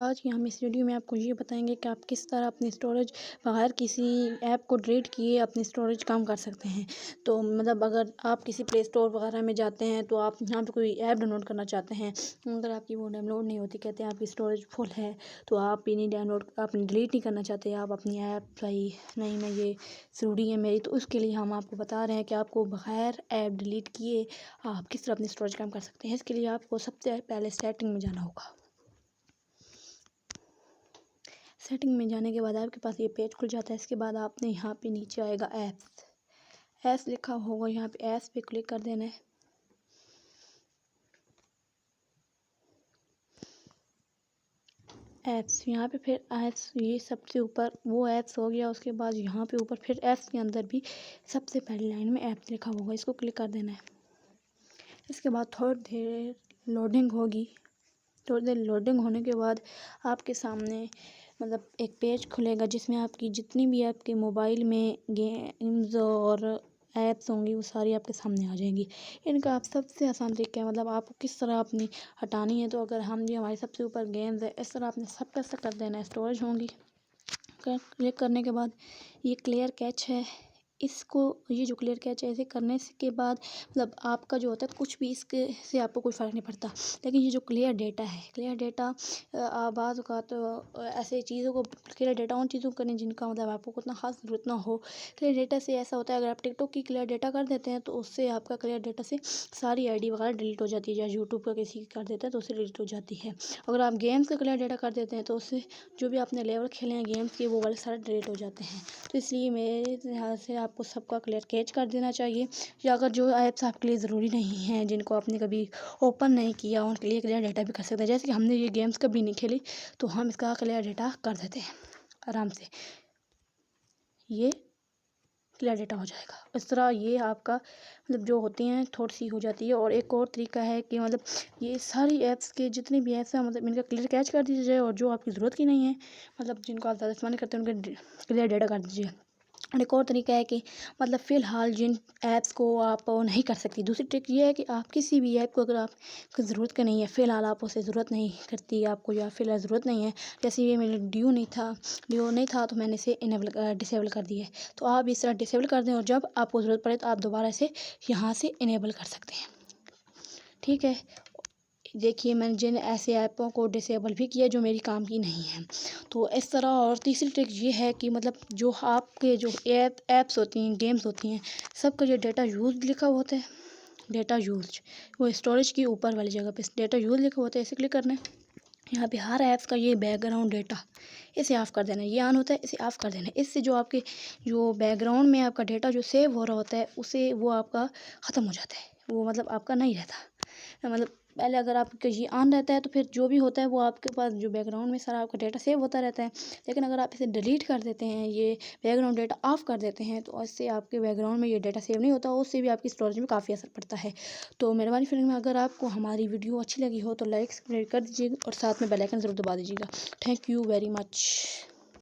آج کی ہم اس ویڈیو میں آپ کو یہ بتائیں گے کہ آپ کس طرح اپنی اسٹوریج بغیر کسی ایپ کو ڈیلیٹ کیے اپنی اسٹوریج کم کر سکتے ہیں۔ تو مطلب اگر آپ کسی پلے اسٹور وغیرہ میں جاتے ہیں تو آپ یہاں پہ کوئی ایپ ڈاؤن لوڈ کرنا چاہتے ہیں، اگر آپ کی وہ ڈاؤن لوڈ نہیں ہوتی، کہتے ہیں آپ کی اسٹوریج فل ہے، تو آپ نہیں ڈاؤن لوڈ اپنی ڈیلیٹ نہیں کرنا چاہتے، آپ اپنی ایپ بھائی نہیں میں یہ ضروری ہے میری، تو اس کے لیے ہم آپ کو بتا رہے ہیں کہ آپ کو بغیر ایپ ڈیلیٹ کیے آپ کس طرح اپنی اسٹوریج کم کر سکتے ہیں۔ اس کے لیے آپ کو سب سے پہلے سیٹنگ میں جانا ہوگا۔ سیٹنگ میں جانے کے بعد آپ کے پاس یہ پیج کھل جاتا ہے۔ اس کے بعد آپ نے یہاں پہ نیچے آئے گا ایپس لکھا ہوگا، یہاں پہ ایپس پہ کلک کر دینا ہے۔ ایپس یہاں پہ پھر ایپس یہ سب سے اوپر وہ ایپس ہو گیا، اس کے بعد یہاں پہ اوپر پھر ایپس کے اندر بھی سب سے پہلی لائن میں ایپس لکھا ہوگا، اس کو کلک کر دینا ہے۔ اس کے بعد تھوڑی دیر لوڈنگ ہوگی، تھوڑی دیر لوڈنگ ہونے کے بعد آپ کے سامنے مطلب ایک پیج کھلے گا جس میں آپ کی جتنی بھی آپ کے موبائل میں گیمز اور ایپس ہوں گی وہ ساری آپ کے سامنے آ جائیں گی۔ ان کا آپ سب سے آسان طریقہ ہے، مطلب آپ کو کس طرح اپنی ہٹانی ہے، تو اگر ہم یہ ہمارے سب سے اوپر گیمز ہے، اس طرح آپ نے سب کا ایسا کر دینا ہے، اسٹوریج ہوں گی۔ کلک کرنے کے بعد یہ کلیئر کیچ ہے، اس کو یہ جو کلیئر کیچ ہے اسے کرنے کے بعد مطلب آپ کا جو ہوتا ہے کچھ بھی اس کے سے آپ کو کوئی فرق نہیں پڑتا، لیکن یہ جو کلیئر ڈیٹا ہے، کلیئر ڈیٹا بعض اوقات ایسے چیزوں کو کلیئر ڈیٹا ان چیزوں کو کریں جن کا مطلب آپ کو اتنا خاص ضرورت نہ ہو۔ کلیئر ڈیٹا سے ایسا ہوتا ہے اگر آپ ٹک ٹاک کی کلیئر ڈیٹا کر دیتے ہیں تو اس سے آپ کا کلیئر ڈیٹا سے ساری آئی ڈی وغیرہ ڈیلیٹ ہو جاتی ہے، یا یوٹیوب کا کسی کر دیتا ہے تو اس سے ڈیلیٹ ہو جاتی ہے۔ اگر آپ گیمز کا کلیئر ڈیٹا کر دیتے ہیں تو اس سے جو بھی آپ نے لیول کھیلے ہیں گیمز کے وہ والے سارے ڈیلیٹ ہو جاتے ہیں۔ تو اس لیے میرے لحاظ سے آپ کو سب کا کلیئر کیچ کر دینا چاہیے، یا اگر جو ایپس آپ کے لیے ضروری نہیں ہیں جن کو آپ نے کبھی اوپن نہیں کیا ان کے لیے کلیئر ڈیٹا بھی کر سکتے ہیں۔ جیسے کہ ہم نے یہ گیمز کبھی نہیں کھیلی تو ہم اس کا کلیئر ڈیٹا کر دیتے ہیں آرام سے، یہ کلیئر ڈیٹا ہو جائے گا۔ اس طرح یہ آپ کا مطلب جو ہوتی ہیں تھوڑی سی ہو جاتی ہے۔ اور ایک اور طریقہ ہے کہ مطلب یہ ساری ایپس کے جتنے بھی ایپس ہیں مطلب ان کا کلیئر کیچ کر دیجیے جائے، اور جو آپ کی ضرورت کی نہیں ہے مطلب جن کو آپ زیادہ استعمال نہیں کرتے ان کا کلیئر ڈیٹا کر دیجیے۔ اور ایک اور طریقہ ہے کہ مطلب فی الحال جن ایپس کو آپ نہیں کر سکتی، دوسری ٹرک یہ ہے کہ آپ کسی بھی ایپ کو اگر آپ کو ضرورت کا نہیں ہے، فی الحال آپ اسے ضرورت نہیں کرتی آپ کو، یا فی الحال ضرورت نہیں ہے، جیسے یہ میرے ڈیو نہیں تھا تو میں نے اسے ڈسیبل کر دیا ہے، تو آپ اس طرح ڈسیبل کر دیں اور جب آپ کو ضرورت پڑے تو آپ دوبارہ اسے یہاں سے انیبل کر سکتے ہیں، ٹھیک ہے۔ دیکھیے میں نے جن ایسے ایپوں کو ڈسیبل بھی کیا جو میری کام کی نہیں ہے، تو اس طرح۔ اور تیسری ٹرک یہ ہے کہ مطلب جو آپ کے جو ایپس ہوتی ہیں گیمز ہوتی ہیں سب کا جو ڈیٹا یوز لکھا ہوتا ہے، ڈیٹا یوز وہ اسٹوریج کی اوپر والی جگہ پہ ڈیٹا یوز لکھا ہوتا ہے، اسے کلک کرنا ہے۔ یہاں پہ ہر ایپس کا یہ بیک گراؤنڈ ڈیٹا اسے آف کر دینا ہے، یہ آن ہوتا ہے اسے آف کر دینا ہے۔ اس سے جو آپ کے جو بیک گراؤنڈ میں آپ کا ڈیٹا جو سیو ہو رہا ہوتا ہے اسے وہ آپ کا ختم ہو جاتا ہے، وہ مطلب آپ کا نہیں رہتا۔ مطلب پہلے اگر آپ کا یہ آن رہتا ہے تو پھر جو بھی ہوتا ہے وہ آپ کے پاس جو بیک گراؤنڈ میں سارا آپ کا ڈیٹا سیو ہوتا رہتا ہے، لیکن اگر آپ اسے ڈیلیٹ کر دیتے ہیں، یہ بیک گراؤنڈ ڈیٹا آف کر دیتے ہیں تو اس سے آپ کے بیک گراؤنڈ میں یہ ڈیٹا سیو نہیں ہوتا، اس سے بھی آپ کی اسٹوریج میں کافی اثر پڑتا ہے۔ تو مہربانی فرمائے اگر آپ کو ہماری ویڈیو اچھی لگی ہو تو لائک سبسکرائب کر دیجیے اور ساتھ میں بیل آئکن ضرور دبا دیجیے گا۔ Thank you very much.